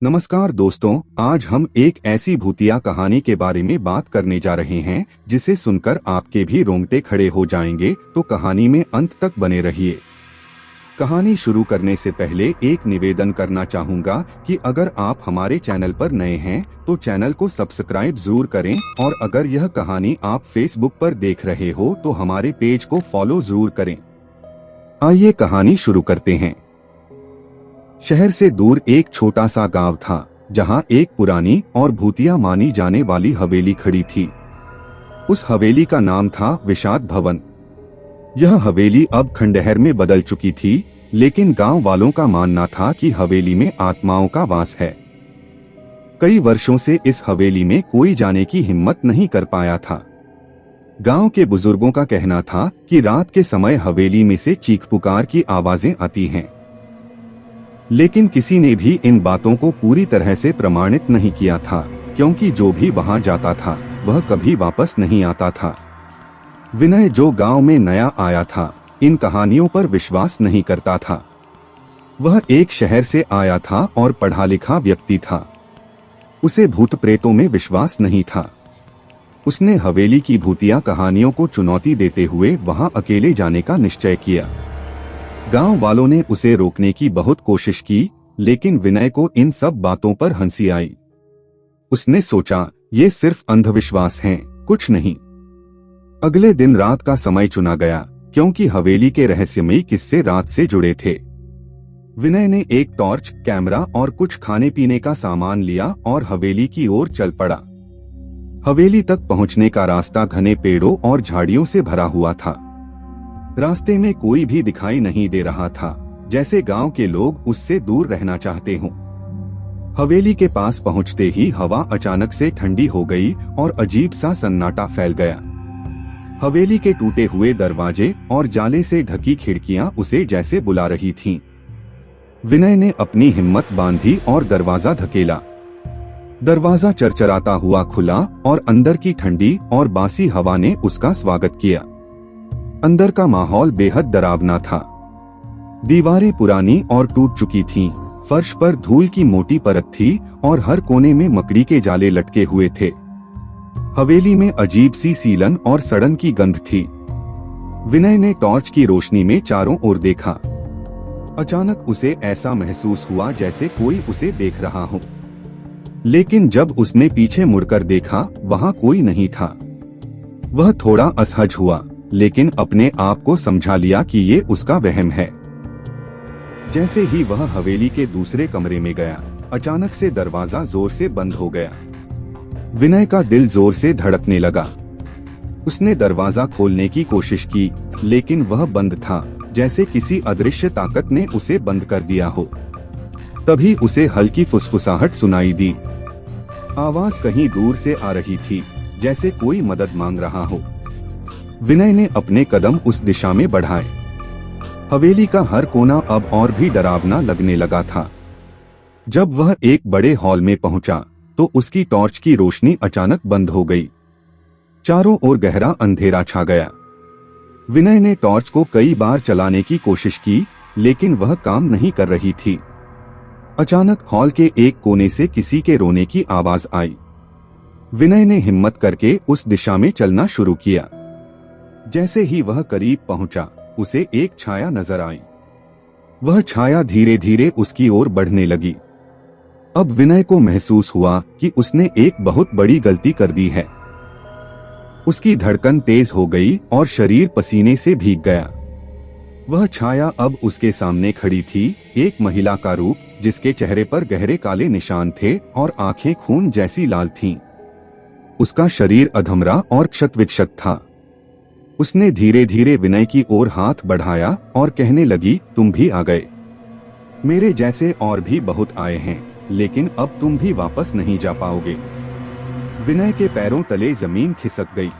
नमस्कार दोस्तों, आज हम एक ऐसी भूतिया कहानी के बारे में बात करने जा रहे हैं जिसे सुनकर आपके भी रोंगटे खड़े हो जाएंगे। तो कहानी में अंत तक बने रहिए। कहानी शुरू करने से पहले एक निवेदन करना चाहूँगा कि अगर आप हमारे चैनल पर नए हैं तो चैनल को सब्सक्राइब जरूर करें, और अगर यह कहानी आप फेसबुक पर देख रहे हो तो हमारे पेज को फॉलो जरूर करें। आइए कहानी शुरू करते हैं। शहर से दूर एक छोटा सा गांव था जहां एक पुरानी और भूतिया मानी जाने वाली हवेली खड़ी थी। उस हवेली का नाम था विषाद भवन। यह हवेली अब खंडहर में बदल चुकी थी, लेकिन गांव वालों का मानना था कि हवेली में आत्माओं का वास है। कई वर्षों से इस हवेली में कोई जाने की हिम्मत नहीं कर पाया था। गांव के बुजुर्गों का कहना था कि रात के समय हवेली में से चीख पुकार की आवाजें आती हैं, लेकिन किसी ने भी इन बातों को पूरी तरह से प्रमाणित नहीं किया था, क्योंकि जो भी वहां जाता था वह कभी वापस नहीं आता था। विनय, जो गांव में नया आया था, इन कहानियों पर विश्वास नहीं करता था। वह एक शहर से आया था और पढ़ा लिखा व्यक्ति था। उसे भूत प्रेतों में विश्वास नहीं था। उसने हवेली की भूतिया कहानियों को चुनौती देते हुए वहां अकेले जाने का निश्चय किया। गांव वालों ने उसे रोकने की बहुत कोशिश की, लेकिन विनय को इन सब बातों पर हंसी आई। उसने सोचा, ये सिर्फ अंधविश्वास हैं, कुछ नहीं। अगले दिन रात का समय चुना गया, क्योंकि हवेली के रहस्यमयी किस्से रात से जुड़े थे। विनय ने एक टॉर्च, कैमरा और कुछ खाने पीने का सामान लिया और हवेली की ओर चल पड़ा। हवेली तक पहुंचने का रास्ता घने पेड़ों और झाड़ियों से भरा हुआ था। रास्ते में कोई भी दिखाई नहीं दे रहा था, जैसे गांव के लोग उससे दूर रहना चाहते हों। हवेली के पास पहुंचते ही हवा अचानक से ठंडी हो गई और अजीब सा सन्नाटा फैल गया। हवेली के टूटे हुए दरवाजे और जाले से ढकी खिड़कियां उसे जैसे बुला रही थीं। विनय ने अपनी हिम्मत बांधी और दरवाजा धकेला। दरवाजा चरचराता हुआ खुला और अंदर की ठंडी और बासी हवा ने उसका स्वागत किया। अंदर का माहौल बेहद डरावना था। दीवारें पुरानी और टूट चुकी थीं, फर्श पर धूल की मोटी परत थी और हर कोने में मकड़ी के जाले लटके हुए थे। हवेली में अजीब सी सीलन और सड़न की गंध थी। विनय ने टॉर्च की रोशनी में चारों ओर देखा। अचानक उसे ऐसा महसूस हुआ जैसे कोई उसे देख रहा हो, लेकिन जब उसने पीछे मुड़कर देखा, वहां कोई नहीं था। वह थोड़ा असहज हुआ, लेकिन अपने आप को समझा लिया कि ये उसका वहम है। जैसे ही वह हवेली के दूसरे कमरे में गया, अचानक से दरवाजा जोर से बंद हो गया। विनय का दिल जोर से धड़कने लगा। उसने दरवाजा खोलने की कोशिश की, लेकिन वह बंद था, जैसे किसी अदृश्य ताकत ने उसे बंद कर दिया हो। तभी उसे हल्की फुसफुसाहट सुनाई दी। आवाज कहीं दूर से आ रही थी, जैसे कोई मदद मांग रहा हो। विनय ने अपने कदम उस दिशा में बढ़ाए। हवेली का हर कोना अब और भी डरावना लगने लगा था। जब वह एक बड़े हॉल में पहुंचा, तो उसकी टॉर्च की रोशनी अचानक बंद हो गई। चारों ओर गहरा अंधेरा छा गया। विनय ने टॉर्च को कई बार चलाने की कोशिश की, लेकिन वह काम नहीं कर रही थी। अचानक हॉल के एक कोने से किसी के रोने की आवाज आई। विनय ने हिम्मत करके उस दिशा में चलना शुरू किया। जैसे ही वह करीब पहुंचा, उसे एक छाया नजर आई। वह छाया धीरे धीरे उसकी ओर बढ़ने लगी। अब विनय को महसूस हुआ कि उसने एक बहुत बड़ी गलती कर दी है। उसकी धड़कन तेज हो गई और शरीर पसीने से भीग गया। वह छाया अब उसके सामने खड़ी थी, एक महिला का रूप, जिसके चेहरे पर गहरे काले निशान थे और आंखें खून जैसी लाल थीं। उसका शरीर अधमरा और क्षतविक्षत था। उसने धीरे धीरे विनय की ओर हाथ बढ़ाया और कहने लगी, तुम भी आ गए। मेरे जैसे और भी बहुत आए हैं, लेकिन अब तुम भी वापस नहीं जा पाओगे। विनय के पैरों तले जमीन खिसक गई।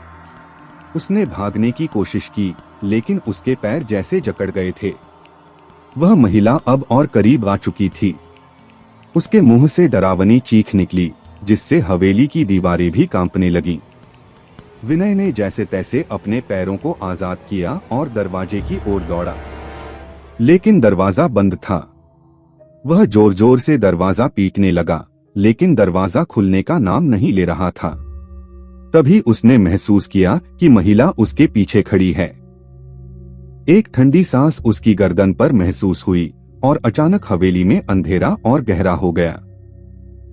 उसने भागने की कोशिश की, लेकिन उसके पैर जैसे जकड़ गए थे। वह महिला अब और करीब आ चुकी थी। उसके मुंह से डरावनी चीख निकली, जिससे हवेली की दीवारें भी कांपने लगीं। विनय ने जैसे तैसे अपने पैरों को आजाद किया और दरवाजे की ओर दौड़ा, लेकिन दरवाजा बंद था। वह जोर जोर से दरवाजा पीटने लगा, लेकिन दरवाजा खुलने का नाम नहीं ले रहा था। तभी उसने महसूस किया कि महिला उसके पीछे खड़ी है। एक ठंडी सांस उसकी गर्दन पर महसूस हुई और अचानक हवेली में अंधेरा और गहरा हो गया।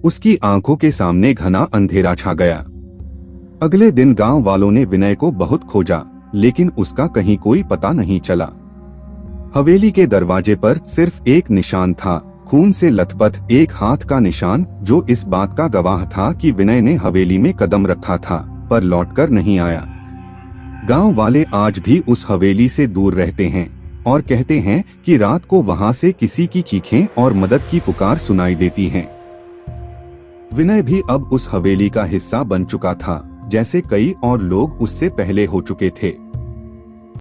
उसकी आंखों के सामने घना अंधेरा छा गया। अगले दिन गांव वालों ने विनय को बहुत खोजा, लेकिन उसका कहीं कोई पता नहीं चला। हवेली के दरवाजे पर सिर्फ एक निशान था, खून से लथपथ एक हाथ का निशान, जो इस बात का गवाह था कि विनय ने हवेली में कदम रखा था पर लौटकर नहीं आया। गांव वाले आज भी उस हवेली से दूर रहते हैं और कहते हैं कि रात को वहां से किसी की चीखें और मदद की पुकार सुनाई देती हैं। विनय भी अब उस हवेली का हिस्सा बन चुका था, जैसे कई और लोग उससे पहले हो चुके थे।